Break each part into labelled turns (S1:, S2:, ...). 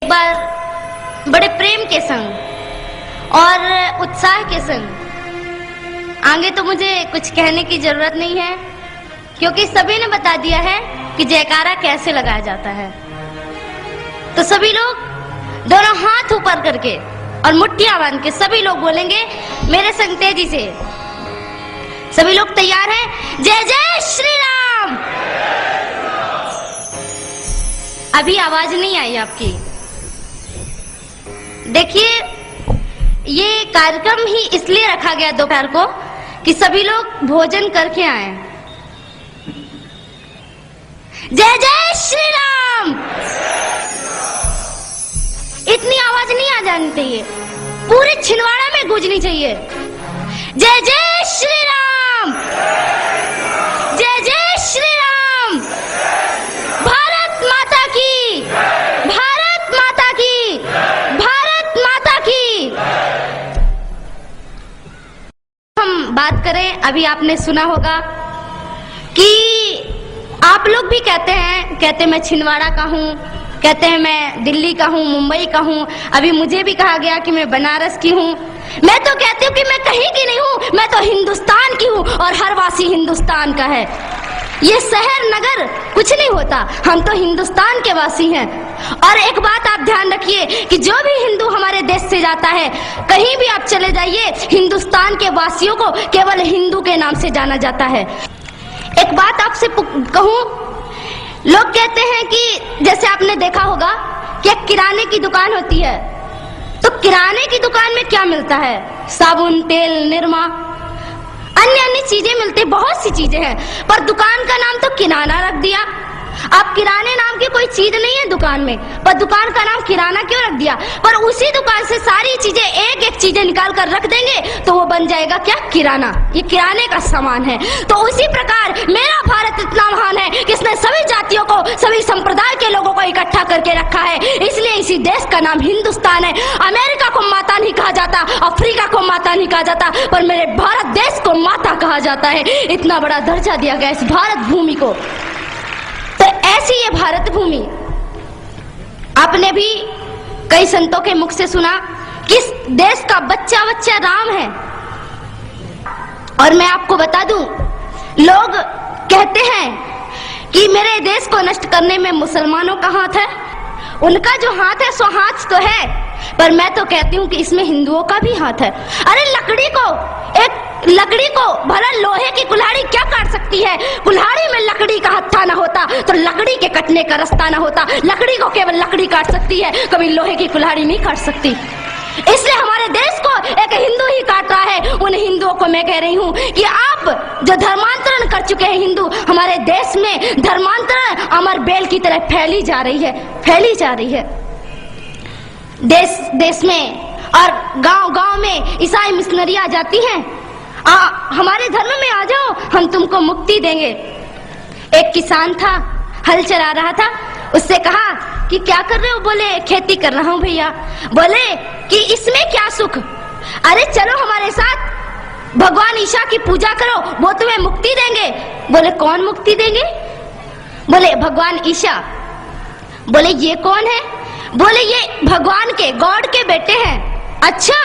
S1: एक बार बड़े प्रेम के संग और उत्साह के संग, आगे तो मुझे कुछ कहने की जरूरत नहीं है क्योंकि सभी ने बता दिया है कि जयकारा कैसे लगाया जाता है। तो सभी लोग दोनों हाथ ऊपर करके और मुट्ठियां बांध के सभी लोग बोलेंगे मेरे संग तेजी से। सभी लोग तैयार हैं? जय जय श्री राम। अभी आवाज नहीं आई आपकी। देखिए, ये कार्यक्रम ही इसलिए रखा गया दोपहर को कि सभी लोग भोजन करके आए। जय जय श्री राम। इतनी आवाज नहीं आ जानी चाहिए, पूरे छिंदवाड़ा में गूंजनी चाहिए। जय जय श्री राम, जय जय श्री राम। भारत माता की, भारत माता की, भारत माता की। हम बात करें, अभी आपने सुना होगा कि आप लोग भी कहते मैं छिंदवाड़ा का हूँ, कहते हैं मैं दिल्ली का हूँ, मुंबई का हूँ। अभी मुझे भी कहा गया कि मैं बनारस की हूँ। मैं तो कहती हूँ कि मैं कहीं की नहीं हूँ, मैं तो हिंदुस्तान की हूँ और हर वासी हिंदुस्तान का है। ये शहर नगर कुछ नहीं होता, हम तो हिंदुस्तान के वासी हैं। और एक बात आप ध्यान रखिए कि जो भी हिंदू हमारे देश से जाता है, कहीं भी आप चले जाइए, हिंदुस्तान के वासियों को केवल हिंदू के नाम से जाना जाता है। एक बात आपसे कहूँ, लोग कहते हैं कि जैसे आपने देखा होगा कि एक किराने की दुकान होती है, तो किराने की दुकान में क्या मिलता है? साबुन, तेल, निरमा, अन्य अन्य चीजें मिलती, बहुत सी चीजें हैं, पर दुकान का नाम तो किराना रख दिया। आप किराने नाम की कोई चीज नहीं है दुकान में, पर दुकान का नाम किराना क्यों रख दिया? पर उसी दुकान से सारी चीजें एक एक चीजें निकाल कर रख देंगे तो वो बन जाएगा क्या? किराना। ये किराने का सामान है। तो उसी प्रकार मेरा भारत इतना महान है कि इसने सभी जातियों को, सभी संप्रदाय के लोगों को इकट्ठा करके रखा है। इसलिए इसी देश का नाम हिंदुस्तान है। अमेरिका को माता नहीं कहा जाता, अफ्रीका को माता नहीं कहा जाता, पर मेरे भारत देश को माता कहा जाता है। इतना बड़ा दर्जा दिया गया इस भारत भूमि को। तो ऐसी ये भारत भूमि, आपने भी कई संतों के मुख से सुना कि इस देश का बच्चा बच्चा राम है। और मैं आपको बता दूं, लोग कहते हैं कि मेरे देश को नष्ट करने में मुसलमानों का हाथ है। उनका जो हाथ है सो हाथ तो है, पर मैं तो कहती हूँ कि इसमें हिंदुओं का भी हाथ है। अरे लकड़ी को भला लोहे की कुल्हाड़ी क्या काट सकती है? कुल्हाड़ी में लकड़ी का हत्था ना होता तो लकड़ी के कटने का रास्ता ना होता। लकड़ी को केवल लकड़ी काट सकती है, कभी लोहे की कुल्हाड़ी नहीं काट सकती। इसलिए हमारे देश को एक हिंदू ही काट रहा है। उन हिंदुओं को मैं कह रही हूँ कि आप जो धर्मांतरण कर चुके हैं हिंदू, हमारे देश में धर्मांतरण अमर बेल की तरह फैली जा रही है। देश में और गांव में ईसाई मिशनरी आ जाती हैं, हमारे धर्म में आ जाओ, हम तुमको मुक्ति देंगे। एक किसान था, हल चला रहा था, उससे कहा कि क्या कर रहे हो? बोले खेती कर रहा हूँ भैया। बोले कि इसमें क्या सुख? अरे चलो हमारे साथ भगवान ईशा की पूजा करो, वो तुम्हें मुक्ति देंगे। बोले कौन मुक्ति देंगे? बोले भगवान ईशा। बोले ये कौन है? बोले ये भगवान के, गॉड के बेटे हैं। अच्छा,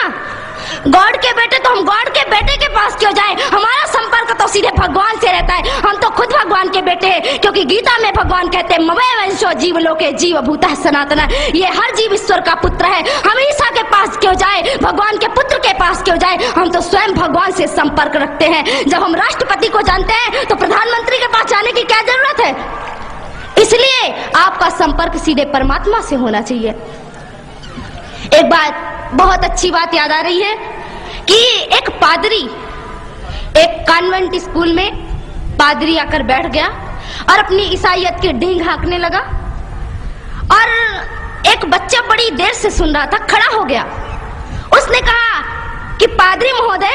S1: गॉड के बेटे, तो हम गॉड के बेटे के पास क्यों जाएं? हमारा संपर्क तो सीधे भगवान से रहता है। हम तो खुद भगवान के बेटे हैं, क्योंकि गीता में भगवान कहते हैं मवै वंशो जीव लोके जीव भूतः सनातन। ये हर जीव ईश्वर का पुत्र है। हम ईसा के पास क्यों जाए? भगवान के पुत्र के पास क्यों जाए? हम तो स्वयं भगवान से संपर्क रखते हैं। जब हम राष्ट्रपति को जानते हैं तो प्रधानमंत्री के पास जाने की क्या जरूरत है? इसलिए आपका संपर्क सीधे परमात्मा से होना चाहिए। एक बात, बहुत अच्छी बात याद आ रही है कि एक पादरी, एक कॉन्वेंट स्कूल में पादरी आकर बैठ गया और अपनी ईसाइयत की डींग हाँकने लगा। और एक बच्चा बड़ी देर से सुन रहा था, खड़ा हो गया। उसने कहा कि पादरी महोदय,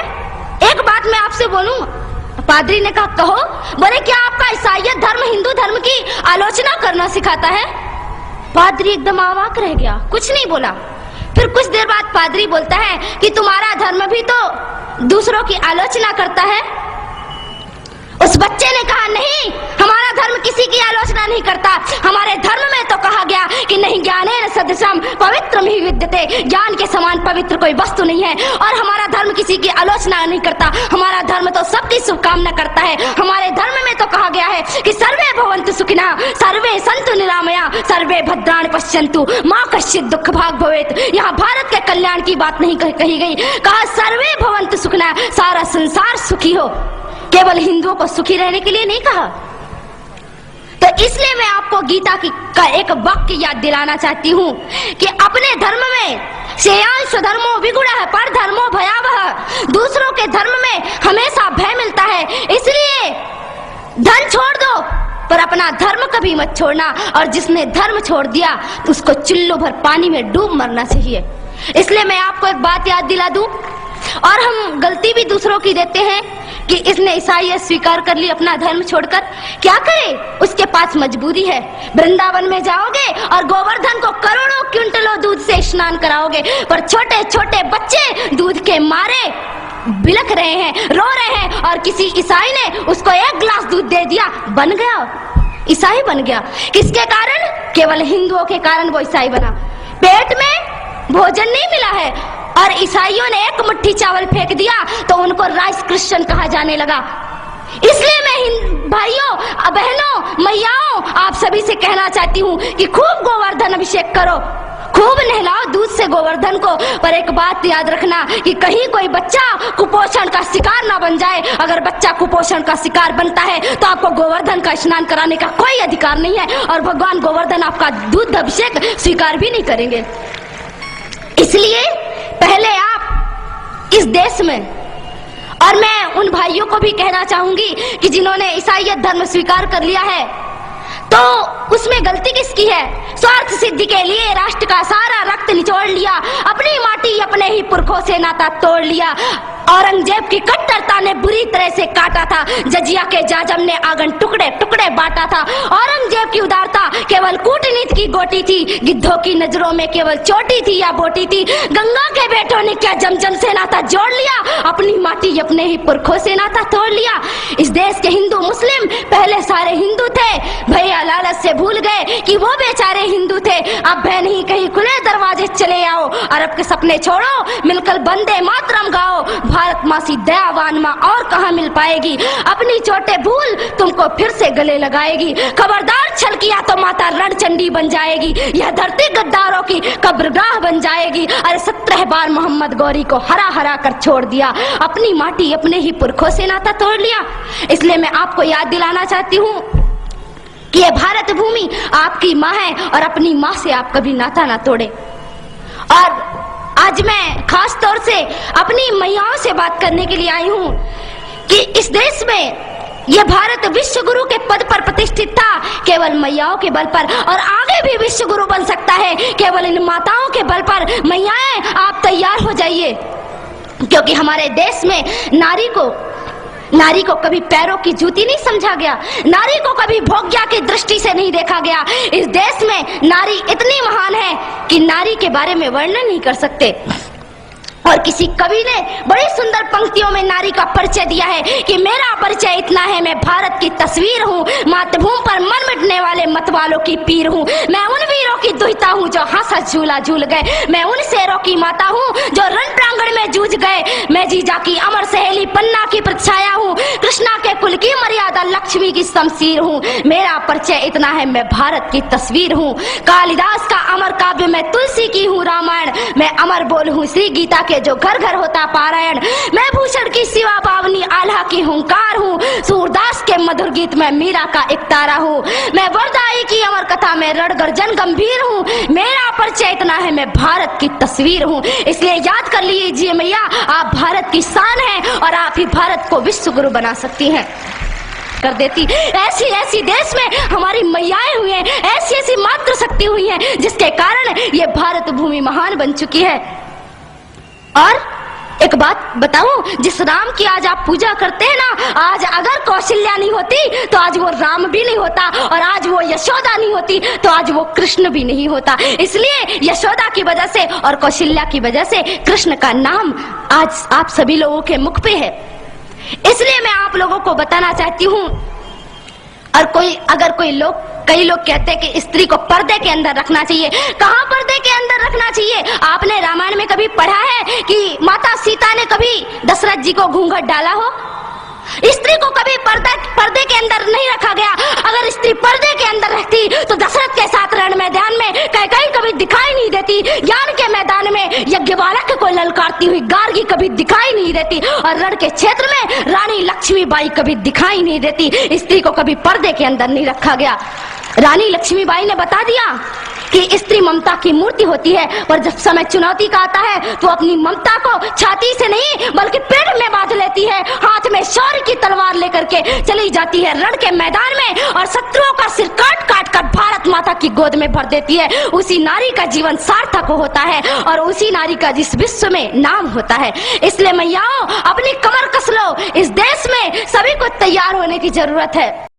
S1: एक बात मैं आपसे बोलूं। पादरी ने कहा कहो। बोले क्या आपका ईसाइयत धर्म हिंदू धर्म की आलोचना करना सिखाता है? पादरी एकदम अवाक रह गया, कुछ नहीं बोला। फिर कुछ देर बाद पादरी बोलता है कि तुम्हारा धर्म भी तो दूसरों की आलोचना करता है। उस बच्चे ने कहा, नहीं, हमारा धर्म किसी की आलोचना नहीं करता। हमारे धर्म में तो कहा गया कि नहीं ज्ञानेन सदृशम पवित्रम हि विद्यते, ज्ञान के समान पवित्र कोई वस्तु नहीं है। और हमारा धर्म किसी की आलोचना नहीं करता, हमारा धर्म तो सबकी शुभकामना करता है। हमारे धर्म में तो कहा गया है कि सर्वे भवन्तु सुखिनः, सर्वे सन्तु निरामया, सर्वे भद्राणि पश्यन्तु, मा कश्चित् दुःख भाग् भवेत्। यहाँ भारत के कल्याण की बात नहीं कही गई, कहा सर्वे भवन्तु सुखिनः, सारा संसार सुखी हो। केवल हिंदुओं को सुखी रहने के लिए नहीं कहा। तो इसलिए मैं आपको गीता का एक वाक्य याद दिलाना चाहती हूँ कि अपने धर्म में श्रेयांश स्वधर्मो विगुणः परधर्मो भयावह, दूसरों के धर्म में हमेशा भय मिलता है। इसलिए धन छोड़ दो पर अपना धर्म कभी मत छोड़ना, और जिसने धर्म छोड़ दिया तो उसको चुल्लू भर पानी में डूब मरना चाहिए। इसलिए मैं आपको एक बात याद दिला दूं, और हम गलती भी दूसरों की देते हैं कि इसने ईसाईयत स्वीकार कर ली अपना धर्म छोड़कर, क्या करे, उसके पास मजबूरी है। वृंदावन में जाओगे और गोवर्धन को करोड़ों क्विंटलों दूध से स्नान कराओगे, पर छोटे छोटे बच्चे दूध के मारे बिलख रहे हैं, रो रहे हैं, और किसी ईसाई ने उसको एक गिलास दूध दे दिया, बन गया, ईसाई बन गया। किसके कारण? केवल हिंदुओं के कारण वो ईसाई बना। पेट में भोजन नहीं मिला है और ईसाइयों ने एक मुट्ठी चावल फेंक दिया तो उनको राइस क्रिश्चियन कहा जाने लगा। इसलिए मैं भाइयों, बहनों, मैयाओं, आप सभी से कहना चाहती हूँ कि खूब गोवर्धन अभिषेक करो, खूब नहलाओ दूध से गोवर्धन को। पर एक बात याद रखना कि कहीं कोई बच्चा कुपोषण का शिकार ना बन जाए। अगर बच्चा कुपोषण का शिकार बनता है तो आपको गोवर्धन का स्नान कराने का कोई अधिकार नहीं है, और भगवान गोवर्धन आपका दूध अभिषेक स्वीकार भी नहीं करेंगे। इसलिए पहले आप इस देश में, और मैं उन भाइयों को भी कहना चाहूंगी कि जिन्होंने ईसाईयत धर्म स्वीकार कर लिया है, तो उसमें गलती किसकी है? स्वार्थ सिद्धि के लिए राष्ट्र का सारा रक्त निचोड़ लिया, अपनी माटी अपने ही पुरखों से नाता तोड़ लिया। औरंगजेब की कट्टरता ने बुरी तरह से काटा था, जजिया के जाजम ने आंगन टुकड़े टुकड़े बांटा था। औरंगजेब की उदारता केवल कूटनीति की गोटी थी, गिद्धों की नजरों में केवल चोटी थी या बोटी थी। गंगा के बेटों ने क्या जमजम से नाता जोड़ लिया, अपनी माटी अपने ही पुरखों से नाता तोड़ लिया। इस देश के हिंदू मुस्लिम पहले सारे हिंदू थे, भैया लालच से भूल गए कि वो बेचारे हिंदू थे। अब भय नहीं, कहीं खुले दरवाजे चले आओ, अरब के सपने छोड़ो, मिलकर वंदे मातरम गाओ। भारत माँ सी दयावान माँ और कहाँ मिल पाएगी, अपनी चोटे भूल तुमको फिर से गले लगाएगी। खबरदार छल किया तो माता रणचंडी बन जाएगी, यह धरती गद्दारों की कब्रगाह बन जाएगी। अरे 17 बार मोहम्मद गौरी को हरा हरा कर छोड़ दिया, अपनी माटी अपने ही पुरखों से नाता तोड़ लिया। इसलिए मैं आपको याद दिलाना चाहती हूँ कि ये भारत भूमि आपकी माँ है, और अपनी माँ से आप कभी नाता ना तोड़े। और आज मैं खास तौर से अपनी मैयाओं से बात करने के लिए आई हूँ कि इस देश में यह भारत विश्व गुरु के पद पर प्रतिष्ठित था केवल मैयाओं के बल पर, और आगे भी विश्व गुरु बन सकता है केवल इन माताओं के बल पर। मैयाएं, आप तैयार हो जाइए, क्योंकि हमारे देश में नारी को कभी पैरों की जूती नहीं समझा गया, नारी को कभी भोग्या की दृष्टि से नहीं देखा गया। इस देश में नारी इतनी महान है कि नारी के बारे में वर्णन नहीं कर सकते। और किसी कवि ने बड़ी सुंदर पंक्तियों में नारी का परिचय दिया है कि मेरा परिचय इतना है, मैं भारत की तस्वीर हूँ, मातृभूमि पर मन मिटने वाले मतवालों की पीर हूँ। मैं उन वीरों की दुहिता हूँ जो हंस हंस झूला झूल गए, मैं उन शेरों की माता हूँ जो रण प्रांगण में जूझ गए। मैं जीजा की अमर सहेली पन्ना की प्रछाया हूँ, कृष्णा के कुल की मर्यादा लक्ष्मी की शमशीर हूँ। मेरा परिचय इतना है, मैं भारत की तस्वीर हूँ। कालिदास का अमर काव्य मैं तुलसी की हूँ रामायण, मैं अमर बोल हूँ श्री गीता के जो घर घर होता पारायण। मैं भूषण की शिवा पावनी आल्हा की हुंकार हूँ, सूरदास के मधुर गीत में मीरा का एक तारा हूँ। मैं वरदाई की अमर कथा में रण गर्जन गंभीर हूँ। मेरा परिचय इतना है, मैं भारत की तस्वीर हूँ। इसलिए याद कर लीजिए मैया, आप भारत की शान हैं और आप ही भारत को विश्व गुरु बना सकती हैं। कर देती ऐसी ऐसी देश में हमारी मैयाएं हुई हैं, ऐसी ऐसी मातृ शक्ति हुई है जिसके कारण ये भारत भूमि महान बन चुकी है। और एक बात बताऊं, जिस राम की आज आप पूजा करते हैं ना, आज अगर कौशल्या नहीं होती तो आज वो राम भी नहीं होता, और आज वो यशोदा नहीं होती तो आज वो कृष्ण भी नहीं होता। इसलिए यशोदा की वजह से और कौशल्या की वजह से कृष्ण का नाम आज आप सभी लोगों के मुख पे है। इसलिए मैं आप लोगों को बताना चाहती हूँ। और कई लोग कहते हैं कि स्त्री को पर्दे के अंदर रखना चाहिए। कहाँ पर्दे के अंदर रखना चाहिए? आपने रामायण में कभी पढ़ा है कि माता सीता ने कभी दशरथ जी को घूंघट डाला हो? स्त्री को कभी पर्दे के अंदर नहीं रखा गया। अगर स्त्री पर्दे के अंदर रहती तो दशरथ के साथ रण मैदान में कैकेयी कभी दिखाई नहीं देती। ज्ञान के मैदान में यज्ञवालक को ललकारती हुई गार्गी कभी दिखाई नहीं देती। और रण के क्षेत्र में रानी लक्ष्मीबाई कभी दिखाई नहीं देती। स्त्री को कभी पर्दे के अंदर नहीं रखा गया। रानी लक्ष्मीबाई ने बता दिया कि स्त्री ममता की मूर्ति होती है, पर जब समय चुनौती का आता है तो अपनी ममता को छाती से नहीं बल्कि पेट में बांध लेती है। हाथ में शौर्य की तलवार लेकर के चली जाती है रण के मैदान में और शत्रुओं का सिर काट काट कर भारत माता की गोद में भर देती है। उसी नारी का जीवन सार्थक होता है और उसी नारी का जिस विश्व में नाम होता है। इसलिए मैयाओं, अपनी कमर कस लो। इस देश में सभी को तैयार होने की जरूरत है।